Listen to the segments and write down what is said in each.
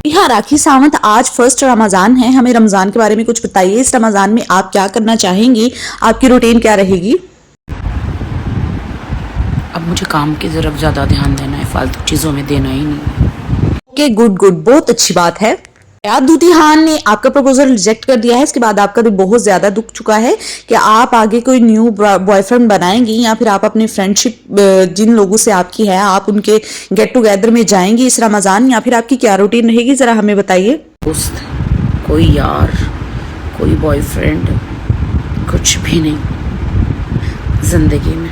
हाँ, राखी सावंत, आज फर्स्ट रमज़ान है, हमें रमज़ान के बारे में कुछ बताइए। इस रमज़ान में आप क्या करना चाहेंगी, आपकी रूटीन क्या रहेगी? अब मुझे काम की तरफ ज़्यादा ध्यान देना है, फालतू चीज़ों में देना ही नहीं। ओके, गुड गुड, बहुत अच्छी बात है। दूतीहान ने आपका प्रपोजल रिजेक्ट कर दिया है। इसके बाद आपका भी बहुत ज्यादा दुख चुका है कि आप आगे कोई न्यू बॉयफ्रेंड बनाएंगी या फिर आप अपनी फ्रेंडशिप जिन लोगों से आपकी है आप उनके गेट टुगेदर में जाएंगी इस रमजान, या फिर आपकी क्या रूटीन रहेगी, जरा हमें बताइए। दोस्त, कोई यार, कोई बॉयफ्रेंड, कुछ भी नहीं जिंदगी में।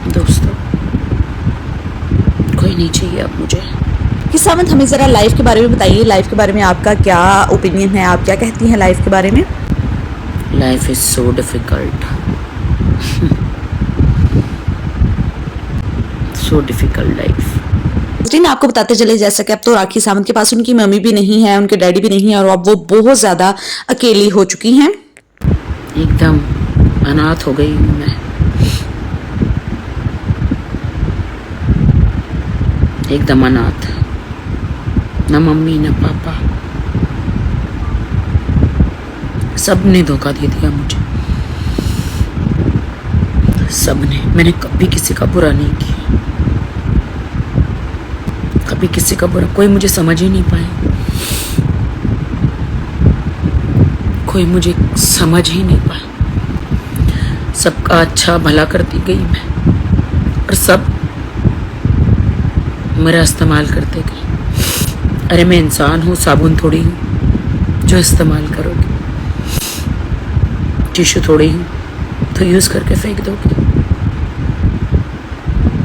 दोस्तों कोई नहीं चाहिए अब मुझे। सावंत, हमें जरा लाइफ के बारे में बताइए। लाइफ के बारे में आपका क्या ओपिनियन है, आप क्या कहती हैं लाइफ के बारे में? Life is so difficult, so difficult life. आपको बताते चले, जैसा कि अब तो राखी सावंत के पास उनकी मम्मी भी नहीं है, उनके डैडी भी नहीं है, और अब वो बहुत ज्यादा अकेली हो चुकी हैं। एकदम अनाथ हो गई हूँ मैं, एकदम अनाथ। न मम्मी न पापा, सब ने धोखा दे दिया मुझे, सब ने। मैंने कभी किसी का बुरा नहीं किया, कभी किसी का बुरा। कोई मुझे समझ ही नहीं पाए, कोई मुझे समझ ही नहीं पाया। सबका अच्छा भला करती गई मैं, और सब मेरा इस्तेमाल करते गए। अरे मैं इंसान हूँ, साबुन थोड़ी हूँ जो इस्तेमाल करोगे। टिश्यू थोड़ी हूँ तो यूज़ करके फेंक दोगे।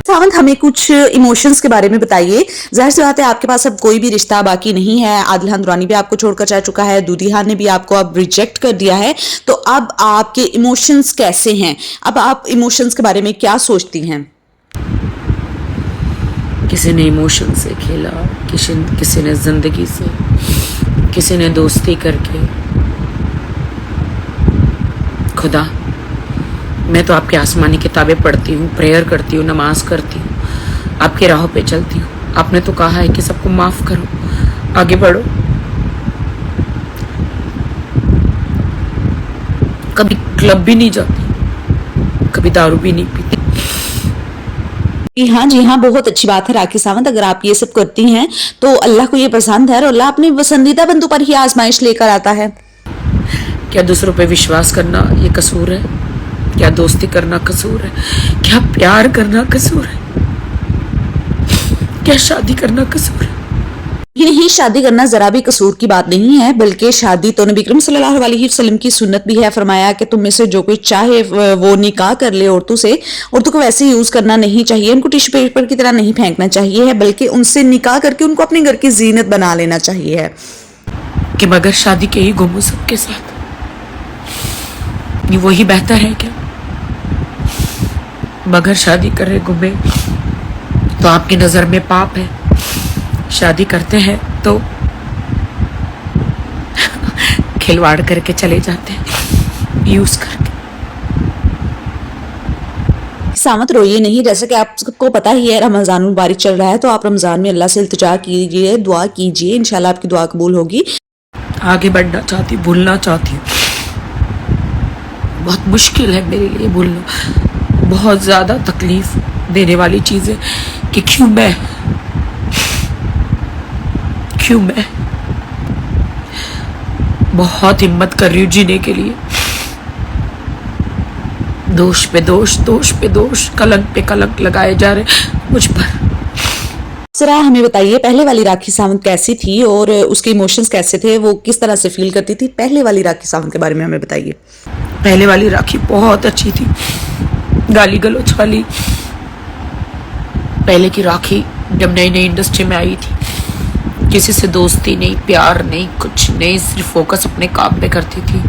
सावंत, हमें कुछ इमोशंस के बारे में बताइए। जाहिर सी बात है आपके पास अब कोई भी रिश्ता बाकी नहीं है। आदिल दुरानी भी आपको छोड़कर जा चुका है, दूतीहान ने भी आपको अब रिजेक्ट कर दिया है, तो अब आपके इमोशंस कैसे हैं? अब आप इमोशंस के बारे में क्या सोचती हैं? किसी ने इमोशन से खेला, किसी ने जिंदगी से, किसी ने दोस्ती करके। खुदा, मैं तो आपकी आसमानी किताबें पढ़ती हूँ, प्रेयर करती हूँ, नमाज करती हूँ, आपकी राहों पे चलती हूँ। आपने तो कहा है कि सबको माफ़ करो, आगे बढ़ो। कभी क्लब भी नहीं जाती, कभी दारू भी नहीं पीती। जी हाँ, बहुत अच्छी बात है राखी सावंत। अगर आप ये सब करती हैं तो अल्लाह को ये पसंद है, और अल्लाह अपने पसंदीदा बंदों पर ही आजमाइश लेकर आता है। क्या दूसरों पे विश्वास करना ये कसूर है? क्या दोस्ती करना कसूर है? क्या प्यार करना कसूर है? क्या शादी करना कसूर है? ये नहीं, शादी करना जरा भी कसूर की बात नहीं है, बल्कि शादी तो नबी करीम सल्लल्लाहु अलैहि वसल्लम की सुन्नत भी है। फरमाया कि तुम में से जो कोई चाहे वो निकाह कर ले औरतों से। औरतों को वैसे यूज करना नहीं चाहिए, उनको टिश्यू पेपर की तरह नहीं फेंकना चाहिए है, बल्कि उनसे निकाह करके उनको अपने घर की जीनत बना लेना चाहिए है। कि बगैर शादी के ही घूमो सबके साथ, ये वही बेहतर है क्या? बगैर शादी करे घूमे तो आपकी नजर में पाप है, शादी करते हैं तो खिलवाड़ करके चले जाते हैं, यूज करके। सावंत रोइए नहीं, जैसे कि आपको पता ही है रमजान मुबारक चल रहा है, तो आप रमजान में अल्लाह से इल्तिजा कीजिए, दुआ कीजिए, इंशाल्लाह आपकी दुआ कबूल होगी। आगे बढ़ना चाहती हूँ, भूलना चाहती हूँ। बहुत मुश्किल है मेरे लिए भूलना, बहुत ज़्यादा तकलीफ देने वाली चीज़ है कि क्यों मैं बहुत हिम्मत कर रही हूँ जीने के लिए, दोष पे दोष, दोष पे दोष, कलंक पे कलंक लगाए जा रहे मुझ पर। जरा हमें बताइए पहले वाली राखी सावंत कैसी थी और उसके इमोशंस कैसे थे, वो किस तरह से फील करती थी? पहले वाली राखी सावंत के बारे में हमें बताइए। पहले वाली राखी बहुत अच्छी थी, गाली गलौज वाली। पहले की राखी जब नई नई इंडस्ट्री में आई थी, किसी से दोस्ती नहीं, प्यार नहीं, कुछ नहीं, सिर्फ फोकस अपने काम पे करती थी।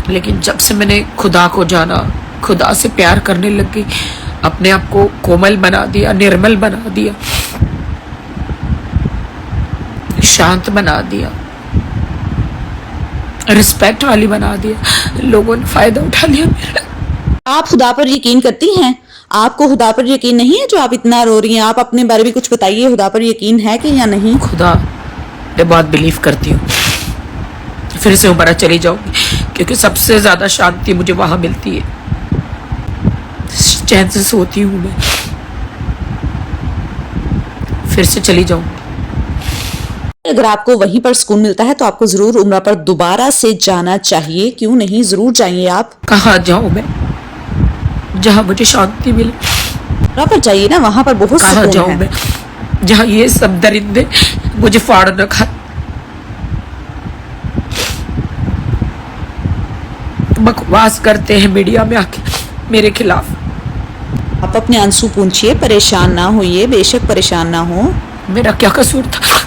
लेकिन जब से मैंने खुदा को जाना, खुदा से प्यार करने लग गई, अपने आप को कोमल बना दिया, निर्मल बना दिया, शांत बना दिया, रिस्पेक्ट वाली बना दिया, लोगों ने फायदा उठा लिया मेरा। आप खुदा पर यकीन करती हैं? आपको खुदा पर यकीन नहीं है जो आप इतना रो रही हैं? आप अपने बारे में कुछ बताइए, खुदा पर यकीन है कि या नहीं? खुदा मैं बहुत बिलीव करती हूँ। फिर से उम्र चली जाऊंगी क्योंकि सबसे ज्यादा शांति मुझे वहां मिलती है, चैन से सोती हूँ मैं। फिर से चली जाऊंगी। अगर आपको वहीं पर सुकून मिलता है तो आपको जरूर उम्रा पर दोबारा से जाना चाहिए, क्यों नहीं, जरूर जाइए आप। कहाँ जाऊं मैं जहां मुझे शांति मिले? उम्रा पर जाइए ना, वहां पर बहुत कहाँ सुकून जाऊं है। मैं जहां ये सब दरिंदे मुझे फाड़ न खाए, बकवास करते हैं मीडिया में आके मेरे खिलाफ। आप अपने आंसू पूंछिए, परेशान ना होइए, बेशक परेशान ना हो। मेरा क्या कसूर था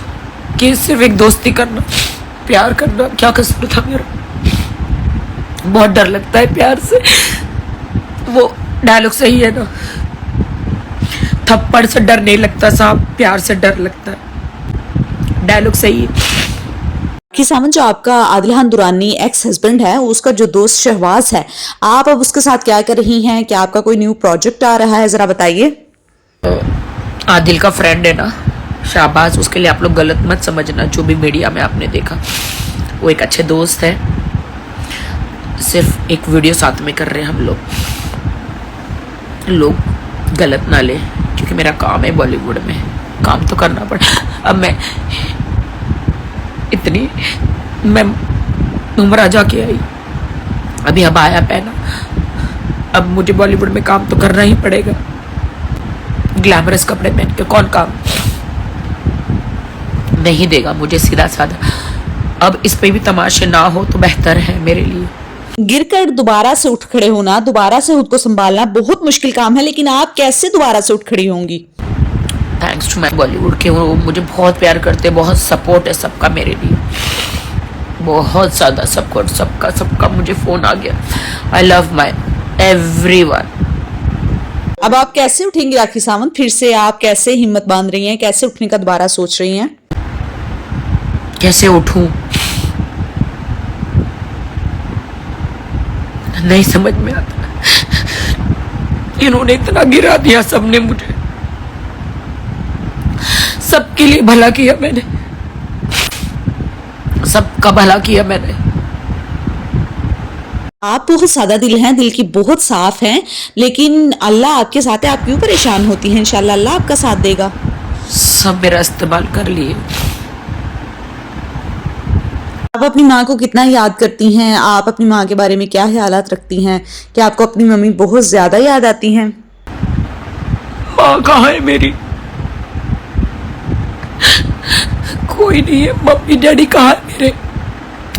कि सिर्फ एक दोस्ती करना, प्यार करना, क्या कसूर था मेरा? बहुत डर लगता है प्यार से। वो डायलॉग सही है ना, थप्पड़ से डर नहीं लगता साहब, प्यार से डर लगता है। डायलॉग सही है। कि सावंत, जो आपका आदिलहान दुरानी एक्स हस्बैंड है, उसका जो दोस्त शहबाज है, आप अब उसके साथ क्या कर रही हैं? क्या आपका कोई न्यू प्रोजेक्ट आ रहा है? जरा बताइए। आदिल का फ्रेंड है ना शाहबाज, उसके लिए आप लोग गलत मत समझना। जो भी मीडिया में आपने देखा, वो एक अच्छे दोस्त है। सिर्फ एक वीडियो साथ में कर रहे हैं हम लोग गलत ना ले, क्योंकि मेरा काम है बॉलीवुड में, काम तो करना पड़ा। अब मैं उम्र जाके आई, अभी अब आया पहना, अब मुझे बॉलीवुड में काम तो करना ही पड़ेगा। ग्लैमरस कपड़े पहन के कौन काम नहीं देगा मुझे, सीधा साधा। अब इस पे भी तमाशे ना हो तो बेहतर है मेरे लिए। गिरकर दोबारा से उठ खड़े होना, दोबारा से खुद को संभालना बहुत मुश्किल काम है, लेकिन आप कैसे दोबारा से उठ खड़ी होंगी? थैंक्स टू माई बॉलीवुड के, वो मुझे बहुत प्यार करते, बहुत सपोर्ट है सबका मेरे लिए, बहुत ज़्यादा सपोर्ट सबका मुझे फ़ोन आ गया। I love my everyone. अब आप कैसे उठेंगी राखी सावंत? फिर से आप कैसे हिम्मत बांध रही हैं? कैसे उठने का दोबारा सोच रही हैं? कैसे उठूं नहीं समझ में आता। इन्होंने इतना गिरा दिया सबने मुझे, सबके लिए भला किया मैंने, सबका भला किया मैंने। आप बहुत सादा दिल हैं, दिल की बहुत साफ हैं, लेकिन अल्लाह आपके साथ है। आप क्यों परेशान होती हैं? इंशाल्लाह अल्लाह आपका साथ देगा। सब मेरा इस्तेमाल कर लिए। आप अपनी माँ को कितना याद करती हैं? आप अपनी माँ के बारे में क्या ख्यालात रखती हैं? क्या आपको अपनी मम्मी बहुत ज्यादा याद आती हैं? माँ कहाँ है मेरी? कोई नहीं है। मम्मी डैडी कहाँ है मेरे?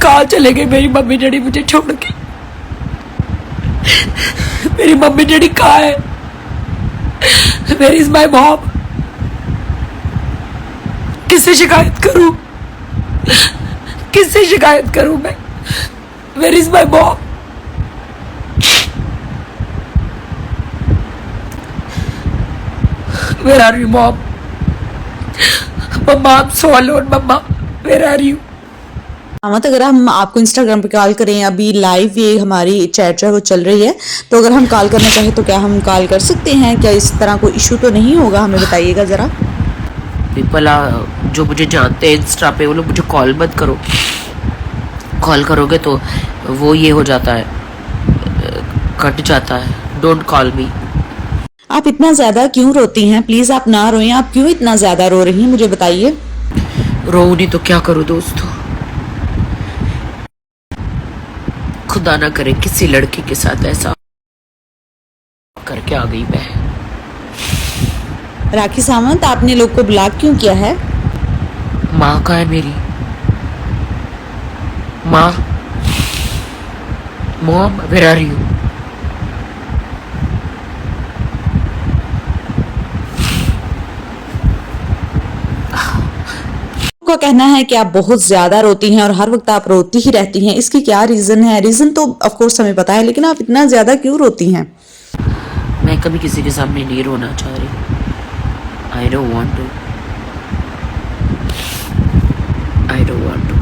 कहाँ चले गए मेरी मम्मी डैडी मुझे छोड़ के? मेरी मम्मी डैडी कहाँ है? Where is my mom? किससे शिकायत करूं? किससे शिकायत करूं मैं? Where is my mom? Where are you mom? मम्मा, I'm so alone, मम्मा, वेयर आर यू? सामत, अगर हम आपको इंस्टाग्राम पे कॉल करें, अभी लाइव ये हमारी चैट जो है वो चल रही है, तो अगर हम कॉल करना चाहें तो क्या हम कॉल कर सकते हैं? क्या इस तरह कोई इशू तो नहीं होगा? हमें बताइएगा ज़रा। पीपल जो मुझे जानते हैं इंस्टा पे, वो लोग मुझे कॉल मत करो, कॉल करोगे तो वो ये हो जाता है, कट जाता है। डोंट कॉल मी। आप इतना ज़्यादा क्यों रोती हैं? प्लीज़ आप ना रोएं। आप क्यों इतना ज़्यादा रो रही हैं, मुझे बताइए। रो नहीं तो क्या करूँ दोस्तों, खुदा ना करे किसी लड़के के साथ ऐसा करके आ गई मैं। राखी सावंत, आपने लोग को ब्लॉक क्यों किया है? माँ कहाँ है मेरी? माँ, मॉम वेयर आर यू? का कहना है कि आप बहुत ज्यादा रोती हैं और हर वक्त आप रोती ही रहती हैं। इसकी क्या रीजन है? रीजन तो ऑफ कोर्स हमें पता है, लेकिन आप इतना ज्यादा क्यों रोती हैं? मैं कभी किसी के सामने नहीं रोना चाह रही। I don't want to, I don't want to,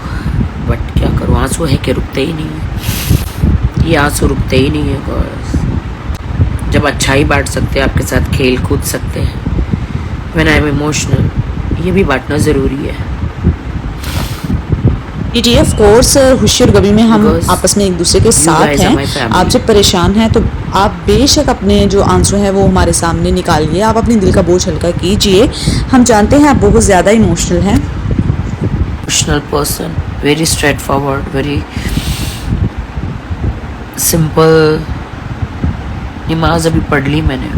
but क्या करूँ, आंसू है कि रुकते ही नहीं है, ये आंसू रुकते ही नहीं है। बस जब अच्छाई बांट सकते हैं, आपके साथ खेल कूद सकते हैं, व्हेन आई एम इमोशनल, ये भी बांटना ज़रूरी है। जी ऑफ कोर्स, खुशी और गमी में हम Because आपस में एक दूसरे के साथ guys are my हैं। family. आप जब परेशान हैं तो आप बेशक अपने जो आंसू हैं वो हमारे सामने निकालिए, आप अपने दिल का बोझ हल्का कीजिए। हम जानते हैं आप बहुत ज़्यादा इमोशनल हैं। Emotional person, very straight forward, very simple. नमाज अभी पढ़ ली मैंने,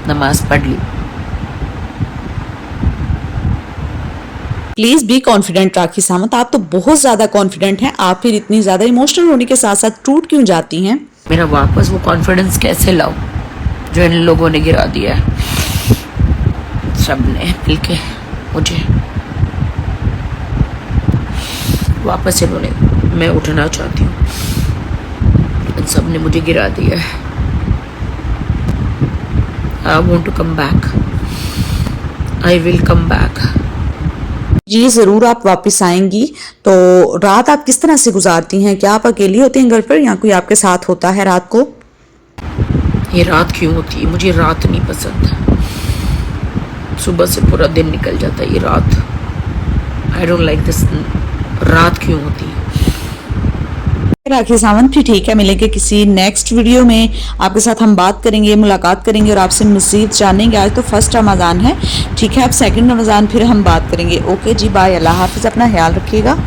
नमाज पढ़ ली। Please be confident Rakhi Sawant, आप तो बहुत ज्यादा कॉन्फिडेंट हैं। आप फिर इतनी ज्यादा इमोशनल होने के साथ साथ टूट क्यों जाती हैं? मेरा वापस वो कॉन्फिडेंस कैसे लाऊं जो इन लोगों ने गिरा दिया है? सब ने मिलके मुझे वापस, इन्होंने, मैं उठना चाहती हूँ, इन सब ने मुझे गिरा दिया है। I want to come back, I will come back. जी जरूर आप वापस आएंगी। तो रात आप किस तरह से गुजारती हैं? क्या आप अकेली होती हैं घर पर या कोई आपके साथ होता है रात को? ये रात क्यों होती है? मुझे रात नहीं पसंद। सुबह से पूरा दिन निकल जाता है, ये रात, आई डोंट लाइक दिस। रात क्यों होती है? राखी सावंत, भी ठीक है, मिलेंगे किसी नेक्स्ट वीडियो में। आपके साथ हम बात करेंगे, मुलाकात करेंगे और आपसे मज़ीद जानेंगे। आज तो फर्स्ट रमज़ान है, ठीक है, अब सेकंड रमज़ान फिर हम बात करेंगे। ओके जी, बाय, अल्लाह हाफिज़, अपना ख्याल रखिएगा।